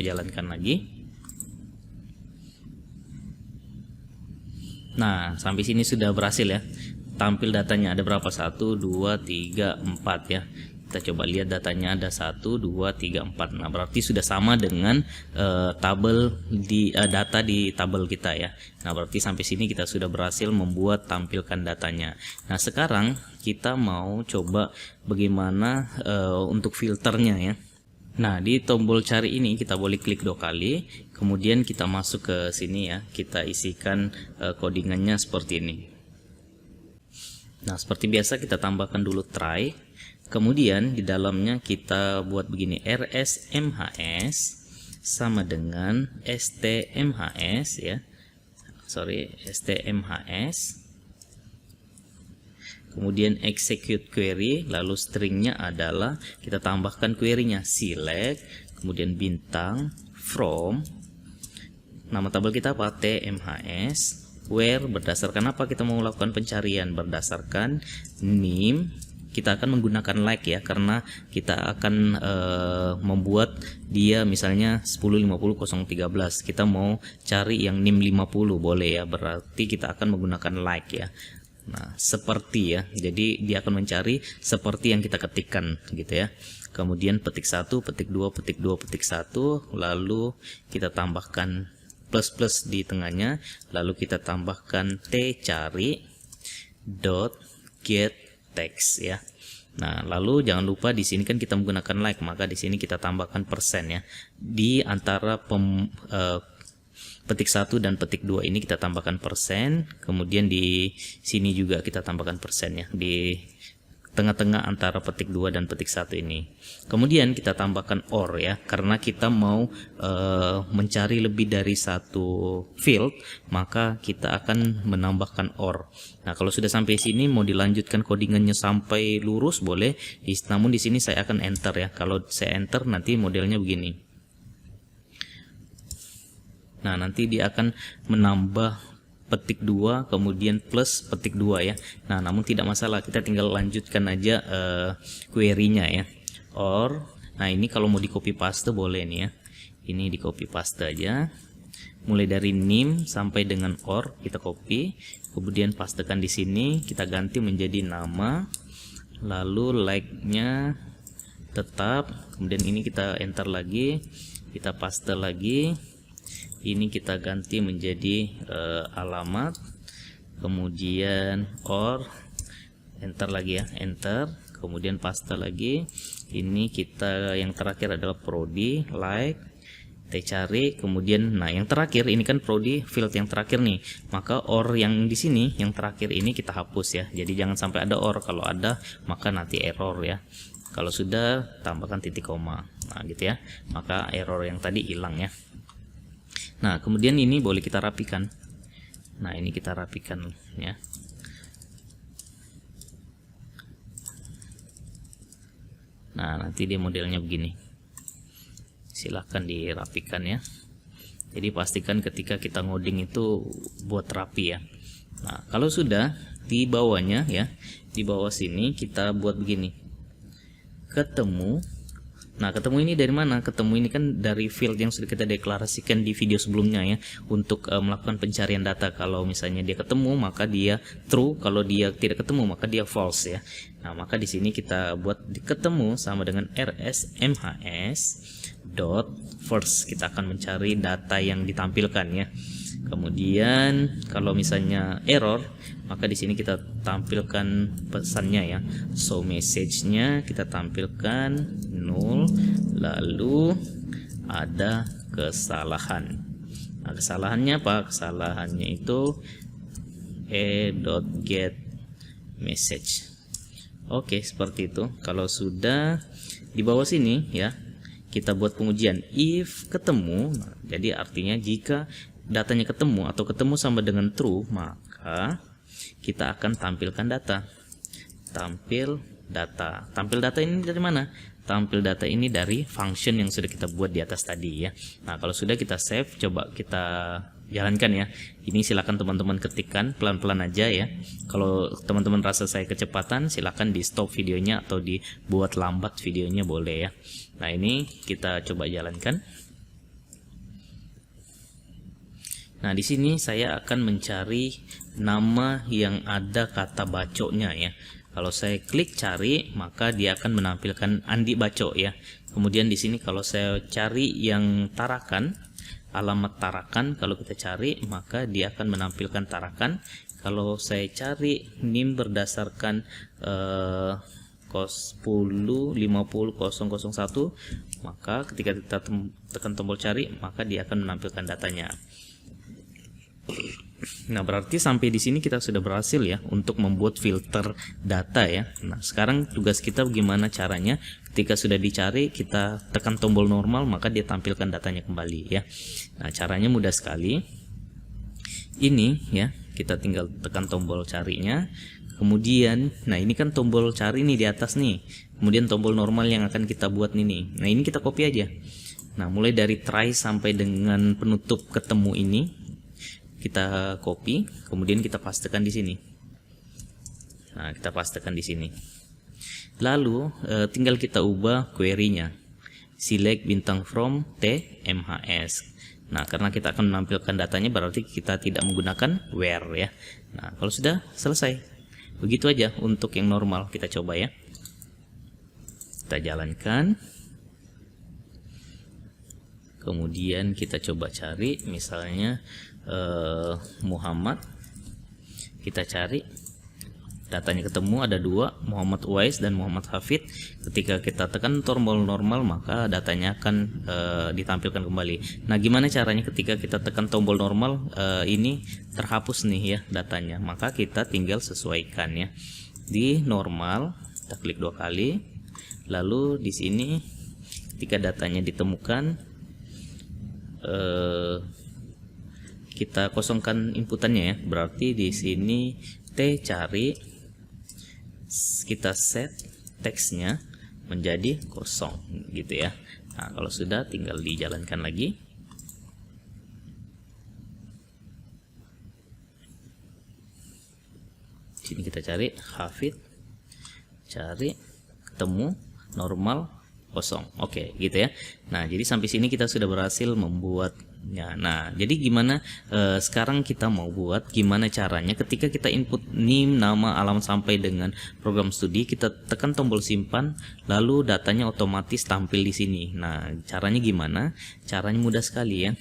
coba jalankan lagi. Nah, sampai sini sudah berhasil ya. Tampil datanya ada berapa? 1, 2, 3, 4 ya. Kita coba lihat datanya ada 1, 2, 3, 4. Nah, berarti sudah sama dengan tabel di data di tabel kita ya. Nah, berarti sampai sini kita sudah berhasil membuat tampilkan datanya. Nah, sekarang kita mau coba bagaimana untuk filternya ya. Nah, di tombol cari ini kita boleh klik 2 kali, kemudian kita masuk ke sini ya. Kita isikan codingannya seperti ini. Nah, seperti biasa kita tambahkan dulu try. Kemudian di dalamnya kita buat begini, rsmhs sama dengan stmhs ya. stmhs. Kemudian execute query, lalu stringnya adalah kita tambahkan querynya select, kemudian bintang from, nama tabel kita apa, tmhs, where berdasarkan apa kita mau melakukan pencarian, berdasarkan name. Kita akan menggunakan like ya, karena kita akan membuat dia misalnya 10.50.013. Kita mau cari yang NIM 50 boleh ya, berarti kita akan menggunakan like ya. Nah, seperti ya, jadi dia akan mencari seperti yang kita ketikkan gitu ya. Kemudian petik 1, petik 2, petik 2, petik 1, lalu kita tambahkan plus di tengahnya, lalu kita tambahkan t cari dot get text ya. Nah, lalu jangan lupa di sini kan kita menggunakan like, maka di sini kita tambahkan persen ya. Di antara petik 1 dan petik 2 ini kita tambahkan persen, kemudian di sini juga kita tambahkan persen ya, di tengah-tengah antara petik 2 dan petik 1 ini. Kemudian kita tambahkan or ya, karena kita mau mencari lebih dari satu field, maka kita akan menambahkan or. Nah, kalau sudah sampai sini mau dilanjutkan codingannya sampai lurus boleh, namun di sini saya akan enter ya. Kalau saya enter nanti modelnya begini. Nah, nanti dia akan menambah petik 2 kemudian plus petik 2 ya. Nah, namun tidak masalah, kita tinggal lanjutkan aja query-nya ya. Or, nah ini kalau mau di copy paste boleh nih ya. Ini di copy paste aja. Mulai dari name sampai dengan or kita copy, kemudian pastekan di sini, kita ganti menjadi nama. Lalu like-nya tetap, kemudian ini kita enter lagi, kita paste lagi. Ini kita ganti menjadi alamat, kemudian or, enter lagi ya, enter, kemudian paste lagi. Ini kita yang terakhir adalah prodi, like, kita cari, kemudian nah yang terakhir ini kan prodi field yang terakhir nih, maka or yang di sini yang terakhir ini kita hapus ya. Jadi jangan sampai ada or, kalau ada maka nanti error ya. Kalau sudah tambahkan titik koma, nah gitu ya, maka error yang tadi hilang ya. Nah, kemudian ini boleh kita rapikan. Nah, ini kita rapikan ya. Nah, nanti dia modelnya begini. Silahkan dirapikan ya. Jadi pastikan ketika kita ngoding itu buat rapi ya. Nah, kalau sudah di bawahnya ya, di bawah sini kita buat begini. Ketemu. Nah, ketemu ini dari mana? Ketemu ini kan dari field yang sudah kita deklarasikan di video sebelumnya ya, untuk melakukan pencarian data. Kalau misalnya dia ketemu maka dia true, kalau dia tidak ketemu maka dia false ya. Nah, maka di sini kita buat ketemu sama dengan rsmhs dot first, kita akan mencari data yang ditampilkan ya. Kemudian kalau misalnya error, maka di sini kita tampilkan pesannya ya. So message-nya kita tampilkan null, lalu ada kesalahan. Nah, kesalahannya apa? Kesalahannya itu e.get message. Oke, seperti itu. Kalau sudah di bawah sini ya, kita buat pengujian if ketemu. Nah, jadi artinya jika datanya ketemu atau ketemu sama dengan true, maka kita akan tampilkan data. Tampil data ini dari mana? Tampil data ini dari function yang sudah kita buat di atas tadi ya. Nah, kalau sudah kita save, coba kita jalankan ya. Ini silakan teman-teman ketikkan pelan-pelan aja ya. Kalau teman-teman rasa saya kecepatan, silakan di stop videonya atau dibuat lambat videonya boleh ya. Nah, ini kita coba jalankan. Nah, di sini saya akan mencari nama yang ada kata bacoknya ya. Kalau saya klik cari, maka dia akan menampilkan Andi Bacok ya. Kemudian di sini kalau saya cari yang Tarakan, alamat Tarakan, kalau kita cari maka dia akan menampilkan Tarakan. Kalau saya cari NIM berdasarkan 10 50 001, maka ketika kita tekan tombol cari, maka dia akan menampilkan datanya. Nah, berarti sampai di sini kita sudah berhasil ya untuk membuat filter data ya. Nah, sekarang tugas kita bagaimana caranya ketika sudah dicari, kita tekan tombol normal, maka dia tampilkan datanya kembali ya. Nah, caranya mudah sekali. Ini ya, kita tinggal tekan tombol carinya. Kemudian, nah ini kan tombol cari nih di atas nih. Kemudian tombol normal yang akan kita buat nih. Nah, ini kita copy aja. Nah, mulai dari try sampai dengan penutup ketemu ini kita copy, kemudian kita pastekan di sini. Nah, kita pastekan di sini. Lalu tinggal kita ubah query-nya. Select bintang from TMHS. Nah, karena kita akan menampilkan datanya, berarti kita tidak menggunakan where ya. Nah, kalau sudah selesai, begitu aja untuk yang normal. Kita coba ya. Kita jalankan. Kemudian kita coba cari, misalnya Muhammad. Kita cari, datanya ketemu, ada dua, Muhammad Uwais dan Muhammad Hafid. Ketika kita tekan tombol normal, maka datanya akan ditampilkan kembali. Nah, gimana caranya ketika kita tekan tombol normal, ini terhapus nih ya datanya, maka kita tinggal sesuaikan ya. Di normal kita klik 2 kali, lalu di sini ketika datanya ditemukan, kita kosongkan inputannya ya. Berarti di sini T cari, kita set teksnya menjadi kosong gitu ya. Nah, kalau sudah tinggal dijalankan lagi. Sini kita cari Hafid, cari, ketemu, normal, kosong. Oke, gitu ya. Nah, jadi sampai sini kita sudah berhasil membuatnya. Nah, jadi gimana sekarang kita mau buat gimana caranya ketika kita input NIM, nama, alamat sampai dengan program studi, kita tekan tombol simpan, lalu datanya otomatis tampil di sini. Nah, caranya gimana? Caranya mudah sekali ya.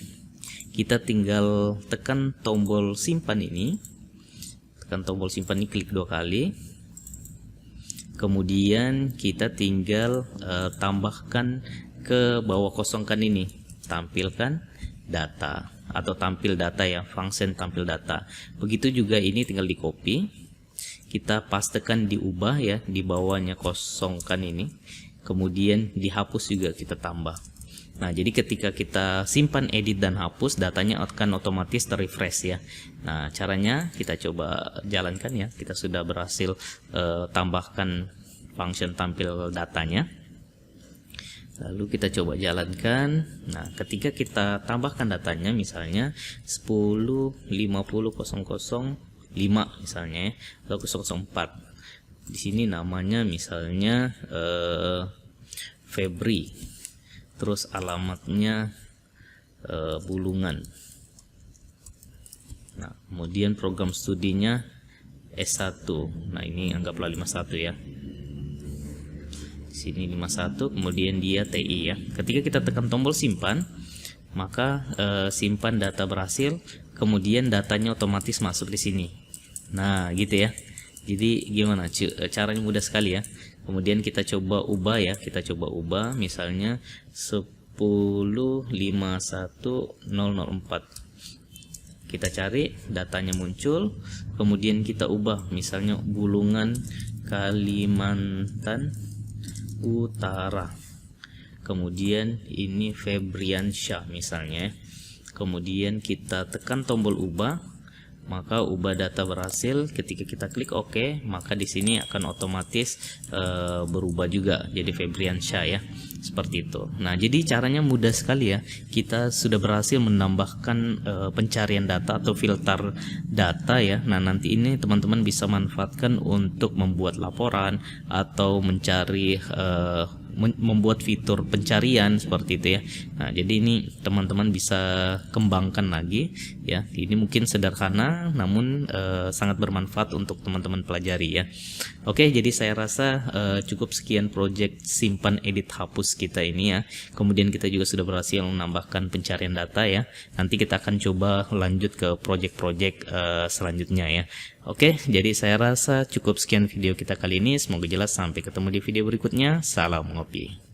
Kita tinggal tekan tombol simpan ini. Tekan tombol simpan ini, klik 2 kali. Kemudian kita tinggal tambahkan ke bawah, kosongkan ini, tampilkan data atau tampil data ya, function tampil data. Begitu juga ini tinggal di copy, kita pastekan, diubah ya, di bawahnya kosongkan ini, kemudian dihapus juga kita tambah. Nah, jadi ketika kita simpan, edit dan hapus, datanya akan otomatis terrefresh ya. Nah, caranya kita coba jalankan ya. Kita sudah berhasil tambahkan function tampil datanya. Lalu kita coba jalankan. Nah, ketika kita tambahkan datanya, misalnya 10 50 005 misalnya ya, atau 004. Di sini namanya misalnya Febri. Terus alamatnya Bulungan. Nah, kemudian program studinya S1. Nah, ini anggaplah 51 ya. Sini 51, kemudian dia TI ya. Ketika kita tekan tombol simpan, maka simpan data berhasil, kemudian datanya otomatis masuk di sini. Nah, gitu ya. Jadi gimana? Caranya mudah sekali ya. Kemudian kita coba ubah ya. Kita coba ubah misalnya 10.51.004. Kita cari, datanya muncul, kemudian kita ubah misalnya Bulungan, Kalimantan Utara. Kemudian ini Febriansyah misalnya. Kemudian kita tekan tombol ubah, maka ubah data berhasil. Ketika kita klik OK, maka di sini akan otomatis berubah juga jadi Febriansyah ya, seperti itu. Nah, jadi caranya mudah sekali ya. Kita sudah berhasil menambahkan pencarian data atau filter data ya. Nah, nanti ini teman-teman bisa manfaatkan untuk membuat laporan atau mencari membuat fitur pencarian seperti itu ya. Nah, jadi ini teman-teman bisa kembangkan lagi ya. Ini mungkin sederhana namun sangat bermanfaat untuk teman-teman pelajari ya. Oke, jadi saya rasa cukup sekian project simpan edit hapus kita ini ya. Kemudian kita juga sudah berhasil menambahkan pencarian data ya. Nanti kita akan coba lanjut ke project-project selanjutnya ya. Oke, jadi saya rasa cukup sekian video kita kali ini. Semoga jelas. Sampai ketemu di video berikutnya. Salam ngopi.